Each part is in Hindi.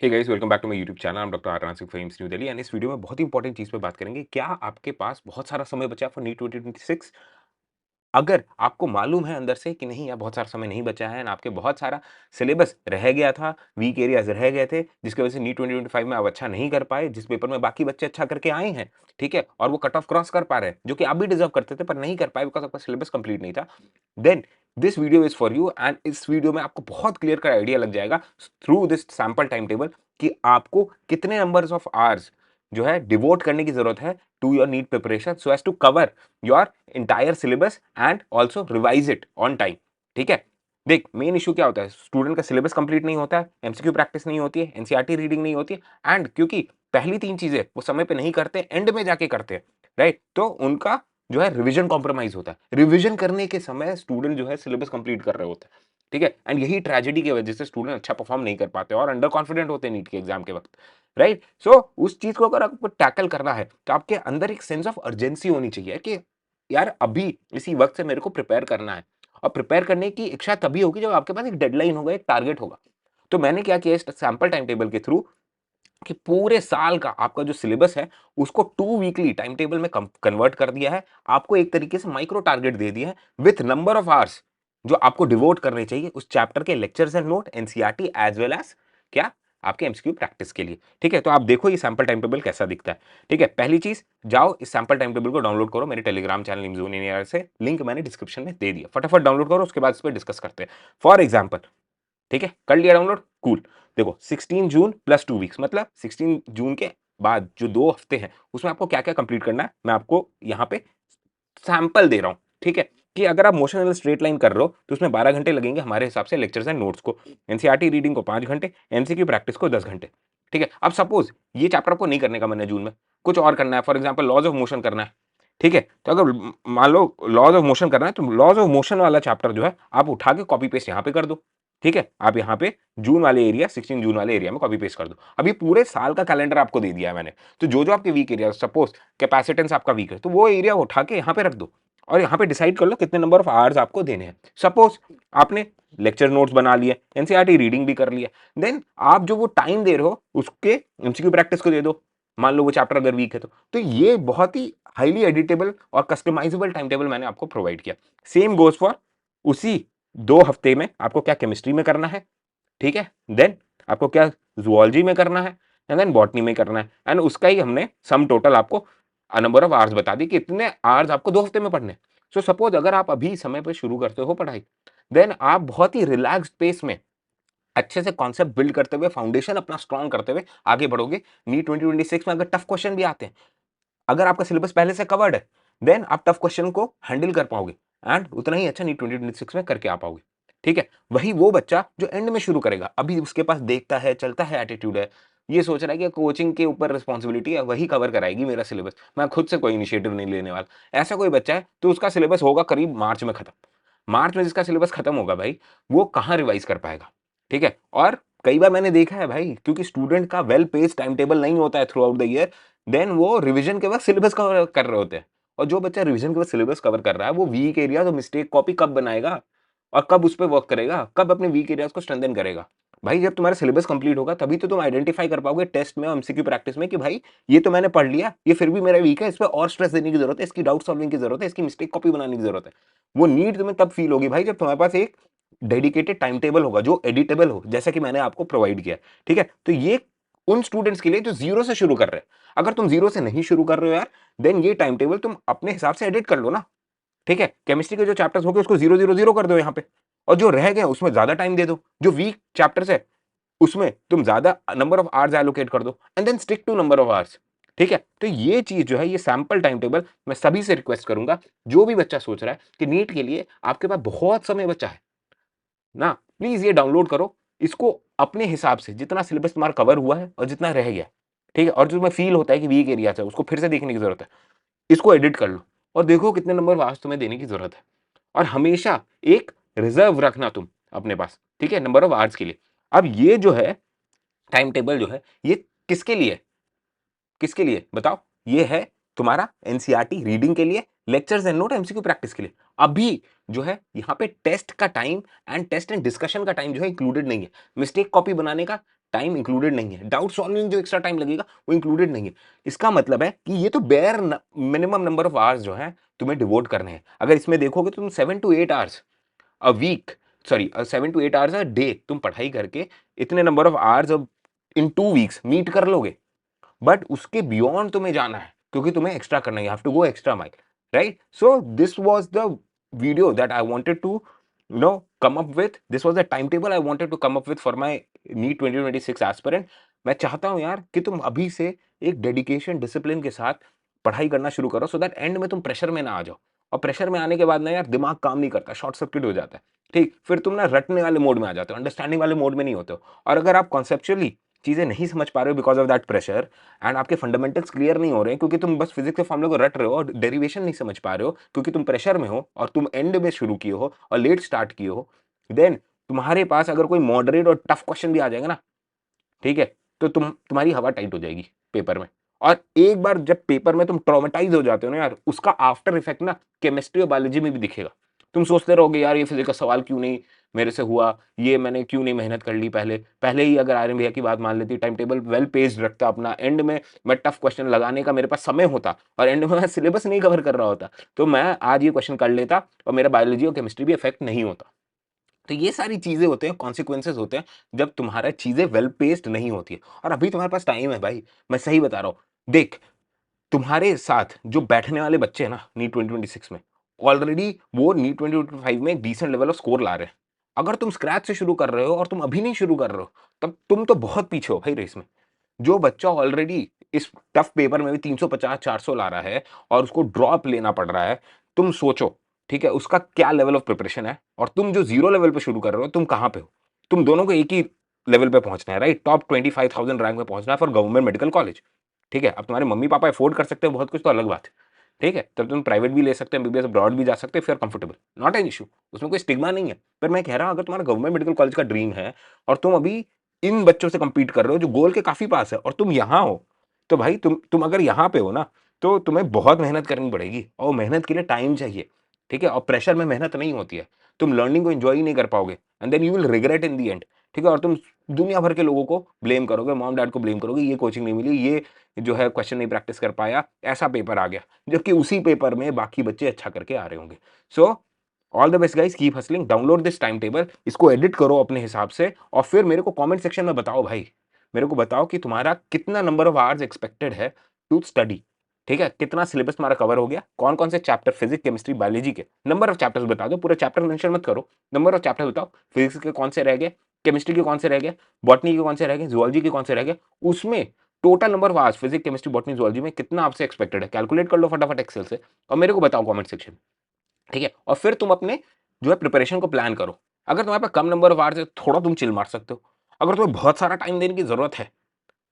Hey guys, welcome back to my YouTube channel. I am doctor RR Singh from New Delhi and इस वीडियो में बहुत ही इंपॉर्टेंट चीज पे बात करेंगे। क्या आपके पास बहुत सारा समय बचा है फॉर नीट 2026? अगर आपको मालूम है अंदर से कि नहीं यार बहुत सारा समय नहीं बचा है, आपके बहुत सारा सिलेबस रह गया था, वीक एरियाज रह गए थे, जिसकी वजह से नीट 2025 में आप अच्छा नहीं कर पाए, जिस पेपर में बाकी बच्चे अच्छा करके आए हैं, ठीक है, और वो कट ऑफ क्रॉस कर पा रहे हैं, जो कि आप भी डिजर्व करते थे पर नहीं कर पाए बिकॉज आपका सिलेबस कंप्लीट नहीं था। Then this video is for you and इस वीडियो में आपको बहुत क्लियर का आइडिया लग जाएगा through this sample time table कि आपको कितने नंबर्स ऑफ आवर्स जो है डिवोट करने की जरूरत है to your NEET preparation so as to cover your entire syllabus and also revise it on time. ठीक है, देख मेन इशू क्या होता है, स्टूडेंट का सिलेबस कंप्लीट नहीं होता है, एमसीक्यू प्रैक्टिस नहीं होती है, एनसीईआरटी रीडिंग नहीं होती है, एंड क्योंकि पहली तीन चीजें वो समय पे नहीं करते, एंड में जाके करते हैं, राइट, तो उनका जो है रिवीजन कॉम्प्रोमाइज होता है। रिवीजन करने के समय स्टूडेंट जो है सिलेबस कंप्लीट कर रहे होते हैं, ठीक है, एंड यही ट्रेजेडी की वजह से स्टूडेंट अच्छा परफॉर्म नहीं कर पाते और अंडर कॉन्फिडेंट होते हैं नीट के एग्जाम के वक्त, राइट। सो उस चीज को अगर आपको टैकल करना है तो आपके अंदर एक सेंस ऑफ अर्जेंसी होनी चाहिए कि यार अभी इसी वक्त से मेरे को प्रिपेयर करना है, और प्रिपेयर करने की इच्छा तभी होगी जब आपके पास एक डेडलाइन होगा, एक टारगेट होगा। तो मैंने क्या किया इस सैंपल टाइम टेबल के थ्रू कि पूरे साल का आपका जो सिलेबस है उसको 2 वीकली टाइम टेबल में कन्वर्ट कर दिया है। आपको एक तरीके से माइक्रो टारगेट दे दिया है विथ नंबर ऑफ आवर्स जो आपको डिवोट करने चाहिए उस चैप्टर के lectures and note, NCERT as well as क्या आपके एमसीक्यू प्रैक्टिस के लिए। ठीक है, तो आप देखो ये सैंपल टाइम टेबल कैसा दिखता है। ठीक है, पहली चीज, जाओ इस सैंपल टाइम टेबल को डाउनलोड करो मेरे टेलीग्राम चैनल इमजोन इंजीनियर से, लिंक मैंने डिस्क्रिप्शन में दे दिया, फटाफट डाउनलोड करो, उसके बाद इस पर डिस्कस करते हैं। फॉर एग्जाम्पल, ठीक है, कर लिया डाउनलोड, कूल। देखो 16 जून प्लस 2 वीक्स मतलब 16 जून के बाद जो 2 हफ्ते हैं उसमें आपको क्या क्या कंप्लीट करना है मैं आपको यहाँ पे सैंपल दे रहा हूँ। ठीक है, कि अगर आप मोशन वाला स्ट्रेट लाइन कर रहे हो तो उसमें 12 घंटे लगेंगे हमारे हिसाब से लेक्चर्स एंड नोट्स को, एनसीईआरटी रीडिंग को 5 घंटे, एमसीक्यू प्रैक्टिस को 10 घंटे। ठीक है, अब सपोज ये चैप्टर आपको नहीं करने का मन है जून में, कुछ और करना है, for example laws of motion करना है। ठीक है, तो अगर मान लो लॉज ऑफ मोशन करना है तो लॉज ऑफ मोशन वाला चैप्टर जो है आप उठा के कॉपी पेस्ट यहाँ पे कर दो। ठीक है, आप यहाँ पे जून वाले एरिया 16 जून वाले एरिया में कॉपी पेस्ट कर दो। अभी पूरे साल का कैलेंडर आपको दे दिया है मैंने, तो जो जो आपके वीक एरिया, सपोज कैपेसिटेंस आपका वीक है तो वो एरिया उठा के यहाँ पे रख दो और यहाँ पे डिसाइड कर लो कितने नंबर ऑफ आवर्स आपको देने हैं। सपोज आपने लेक्चर नोट्स बना लिए, एनसीईआरटी रीडिंग भी कर लिया, देन आप जो वो टाइम दे रहे हो उसके एमसीक्यू प्रैक्टिस को दे दो। मान लो वो चैप्टर अगर वीक है तो ये बहुत ही हाईली एडिटेबल और कस्टमाइजेबल टाइम टेबल मैंने आपको प्रोवाइड किया। सेम गोज फॉर उसी 2 हफ्ते में आपको क्या केमिस्ट्री में करना है, ठीक है, देन आपको क्या जूलॉजी में करना है, एंड देन बॉटनी में करना है, एंड उसका ही हमने सम टोटल आपको नंबर ऑफ आवर्स बता दी कि इतने आवर्स आपको 2 हफ्ते में पढ़ने। सो सपोज अगर आप अभी समय पर शुरू करते हो पढ़ाई, देन आप बहुत ही रिलैक्स पेस में अच्छे से कॉन्सेप्ट बिल्ड करते हुए, फाउंडेशन अपना स्ट्रॉन्ग करते हुए आगे बढ़ोगे। नीट 2026 में अगर टफ क्वेश्चन भी आते हैं, अगर आपका सिलेबस पहले से कवर्ड है, देन आप टफ क्वेश्चन को हैंडल कर पाओगे एंड उतना ही अच्छा नीट 2026 में करके आ पाओगे। ठीक है, वही वो बच्चा जो एंड में शुरू करेगा, अभी उसके पास देखता है, चलता है, एटीट्यूड है, ये सोच रहा है कि कोचिंग के ऊपर रिस्पॉन्सिबिलिटी है, वही कवर कराएगी मेरा सिलेबस, मैं खुद से कोई इनिशिएटिव नहीं लेने वाला, ऐसा कोई बच्चा है तो उसका सिलेबस होगा करीब मार्च में खत्म। मार्च में जिसका सिलेबस खत्म होगा भाई, वो कहाँ रिवाइज कर पाएगा। ठीक है, और कई बार मैंने देखा है भाई, क्योंकि स्टूडेंट का वेल पेस्ड टाइम टेबल नहीं होता है throughout the year, then वो रिवीजन के वक्त सिलेबस कवर कर रहे होते हैं। और जो बच्चा रिवीजन के वक्त सिलेबस कवर कर रहा है वो वीक एरिया तो मिस्टेक कॉपी कब बनाएगा और कब उस पर वर्क करेगा, कब अपने वीक एरियाज को स्ट्रेंथन करेगा। भाई जब तुम्हारा सिलेबस कंप्लीट होगा तभी तो तुम आइडेंटिफाई कर पाओगे टेस्ट में और एमसीक्यू प्रैक्टिस में कि भाई ये तो मैंने पढ़ लिया, ये फिर भी मेरा वीक है, इस पर और स्ट्रेस देने की जरूरत है, इसकी डाउट सॉल्विंग की जरूरत है, इसकी मिस्टेक कॉपी बनाने की जरूरत है। वो नीड तुम्हें तब फील होगी भाई जब तुम्हारे पास एक डेडिकेटेड टाइम टेबल होगा जो एडिटेबल हो, जैसा कि मैंने आपको प्रोवाइड किया। ठीक है, तो ये उन स्टूडेंट्स के लिए जो जीरो से शुरू कर रहे हैं। अगर तुम जीरो से नहीं शुरू कर रहे हो यार, देन ये टाइम टेबल तुम अपने हिसाब से एडिट कर लो ना। ठीक है, केमिस्ट्री के जो चैप्टर्स हो गए उसको 0 0 0 कर दो यहाँ पे, और जो रह गए उसमें ज्यादा टाइम दे दो, जो वीक चैप्टर्स है उसमें तुम ज्यादा नंबर ऑफ आवर्स एलोकेट कर दो and then stick to number of hours. ठीक है, तो ये चीज जो है, ये सैंपल टाइम टेबल मैं सभी से रिक्वेस्ट करूंगा, जो भी बच्चा सोच रहा है कि नीट के लिए आपके पास बहुत समय बचा है ना, प्लीज ये डाउनलोड करो, इसको अपने हिसाब से जितना सिलेबस तुम्हारा कवर हुआ है और जितना रह गया, ठीक है, और जो तुम्हें फील होता है कि वीक एरिया है उसको फिर से देखने की जरूरत है, इसको एडिट कर लो और देखो कितने नंबर वास्ट तुम्हें देने की जरूरत है। और हमेशा एक रिजर्व रखना तुम अपने पास, ठीक है, नंबर ऑफ आवर्स के लिए। अब ये जो है टाइम टेबल जो है, ये किसके लिए, किसके लिए बताओ, ये है तुम्हारा एनसीईआरटी रीडिंग के लिए, lectures and note MCQ practice के लिए। अभी जो है यहाँ पे टेस्ट का time and test and discussion का टाइम जो है इंक्लूडेड नहीं है। मिस्टेक कॉपी बनाने का टाइम इंक्लूडेड नहीं है। डाउट सॉल्विंग जो एक्स्ट्रा टाइम लगेगा वो इंक्लूडेड नहीं है। इसका मतलब है कि ये तो bare minimum number of hours जो है तुम्हें डिवोट करने हैं। अगर इसमें देखोगे तो तुम 7 to 8 hours a week, sorry 7 to 8 hours a day तुम पढ़ाई करके इतने number of hours in 2 weeks meet कर लोगे। बट उसके बियॉन्ड तुम्हें जाना है क्योंकि तुम्हें एक्स्ट्रा करना है, you have to go extra mile, right? So this was the video that I wanted to come up with. This was the timetable I wanted to come up with for my NEET 2026 aspirant. मैं चाहता हूं यार कि तुम अभी से एक डेडिकेशन डिसिप्लिन के साथ पढ़ाई करना शुरू करो सो दैट एंड में तुम प्रेशर में ना आ जाओ। और प्रेशर में आने के बाद ना यार दिमाग काम नहीं करता, शॉर्ट सर्किट हो जाता है। ठीक, फिर तुम ना रटने वाले मोड में आ जाते हो, अंडरस्टैंडिंग वाले मोड में नहीं होते हो। और अगर आप कॉन्सेप्चुअली चीजें नहीं समझ पा रहे हो because of that pressure and आपके फंडामेंटल्स क्लियर नहीं हो रहे हैं क्योंकि तुम बस फिजिक्स के फॉर्मूले को रट रहे हो और डेरिवेशन नहीं समझ पा रहे हो क्योंकि तुम प्रेशर में हो और तुम एंड में शुरू किए हो और लेट स्टार्ट किए हो, देन तुम्हारे पास अगर कोई मॉडरेट और टफ क्वेश्चन भी आ जाएगा ना, ठीक है, तो तुम्हारी हवा टाइट हो जाएगी पेपर में। और एक बार जब पेपर में तुम ट्रॉमेटाइज हो जाते हो ना यार, उसका आफ्टर इफेक्ट ना केमिस्ट्री और बायोलॉजी में भी दिखेगा। तुम सोचते रहोगे यार ये फिजिक्स का सवाल क्यों नहीं मेरे से हुआ, ये मैंने क्यों नहीं मेहनत कर ली पहले पहले ही अगर आर्यन भैया की बात मान लेती, टाइम टेबल वेल पेस्ड रखता अपना, एंड में मैं टफ क्वेश्चन लगाने का मेरे पास समय होता और एंड में मैं सिलेबस नहीं कवर कर रहा होता, तो मैं आज ये क्वेश्चन कर लेता और मेरा बायोलॉजी और केमिस्ट्री भी इफेक्ट नहीं होता। तो ये सारी चीजें होते हैं, कॉन्सिक्वेंसेज होते हैं जब तुम्हारा चीजें वेल पेस्ड नहीं होती है। और अभी तुम्हारे पास टाइम है भाई, मैं सही बता रहा हूं। देख, तुम्हारे साथ जो बैठने वाले बच्चे हैं ना नीट 2026 में, ऑलरेडी वो नीट 2025 में एक डिसेंट लेवल ऑफ स्कोर ला रहे हैं। अगर तुम स्क्रैच से शुरू कर रहे हो और तुम अभी नहीं शुरू कर रहे हो, तब तुम तो बहुत पीछे हो भाई रेस में। जो बच्चा ऑलरेडी इस टफ पेपर में भी 350 400 ला रहा है और उसको ड्रॉप लेना पड़ रहा है, तुम सोचो, ठीक है, उसका क्या लेवल ऑफ प्रिपरेशन है, और तुम जो जीरो लेवल पे शुरू कर रहे हो, तुम कहां पे हो? तुम दोनों को एक ही लेवल पे पहुंचना है, राइट? टॉप 25,000 रैंक में पहुंचना है फॉर गवर्नमेंट मेडिकल कॉलेज। ठीक है, अब तुम्हारे मम्मी पापा अफोर्ड कर सकते हैं बहुत कुछ तो अलग बात है। ठीक है, तब तुम प्राइवेट भी ले सकते हैं, एमबीबीएस अब्रॉड भी जा सकते हैं, फिर कंफर्टेबल, नॉट एन इशू, उसमें कोई स्टिग्मा नहीं है। पर मैं कह रहा हूं अगर तुम्हारा गवर्नमेंट मेडिकल कॉलेज का ड्रीम है और तुम अभी इन बच्चों से compete कर रहे हो जो गोल के काफी पास है और तुम यहां हो, तो भाई तुम अगर यहां पे हो ना, तो तुम्हें बहुत मेहनत करनी पड़ेगी और मेहनत के लिए टाइम चाहिए। ठीक है, और प्रेशर में मेहनत नहीं होती है। तुम लर्निंग को एंजॉय ही नहीं कर पाओगे and then you will regret in the end. ठीक है, और तुम दुनिया भर के लोगों को ब्लेम करोगे, मॉम डैड को ब्लेम करोगे, ये कोचिंग नहीं मिली, ये जो है क्वेश्चन नहीं प्रैक्टिस कर पाया, ऐसा पेपर आ गया, जबकि उसी पेपर में बाकी बच्चे अच्छा करके आ रहे होंगे। सो all the best guys, keep hustling, download this time table, इसको एडिट करो अपने हिसाब से और फिर मेरे को कमेंट सेक्शन में बताओ भाई, मेरे को बताओ कि तुम्हारा कितना नंबर ऑफ आवर्स एक्सपेक्टेड है टू स्टडी। ठीक है, कितना सिलेबस तुम्हारा कवर हो गया, कौन कौन से चैप्टर फिजिक्स केमिस्ट्री बायोलॉजी के, नंबर ऑफ चैप्टर्स बता दो, पूरा चैप्टर मेंशन मत करो, नंबर ऑफ चैप्टर बताओ, फिजिक्स के कौन से रह गए, केमिस्ट्री के कौन से रह गए, बॉटनी के कौन से रह गए, जुअलॉजी के कौन से रह गए, उसमें total number of hours physics chemistry botany zoology में कितना आपसे एक्सपेक्टेड है, कैलकुलेट कर लो फटाफट एक्सेल से और मेरे को बताओ कमेंट सेक्शन। ठीक है, और फिर तुम अपने जो है प्रिपरेशन को प्लान करो। अगर तुम्हारे पास कम नंबर ऑफ आवर्स है, थोड़ा तुम चिल मार सकते हो। अगर तुम्हें बहुत सारा टाइम देने की जरूरत है,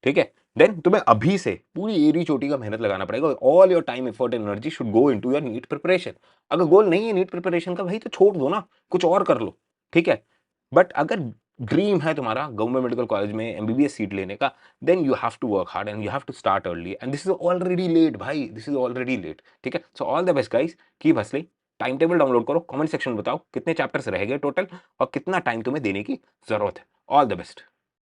ठीक है, देन तुम्हें अभी से पूरी एरी चोटी का मेहनत लगाना पड़ेगा। All your time effort and energy should go into your NEET preparation. अगर गोल नहीं है नीट प्रिपरेशन का भाई, तो छोड़ दो ना, कुछ और कर लो। ठीक है, बट अगर ड्रीम है तुम्हारा गवर्नमेंट मेडिकल कॉलेज में एमबीबीएस सीट लेने का, then you have to work hard and you have to start early and this is already late भाई, दिस इज ऑलरेडी लेट। ठीक है, so all the best guys, keep hustling. Time table download करो, कमेंट सेक्शन में बताओ कितने चैप्टर्स रह गए टोटल और कितना टाइम तुम्हें देने की जरूरत है। All the best.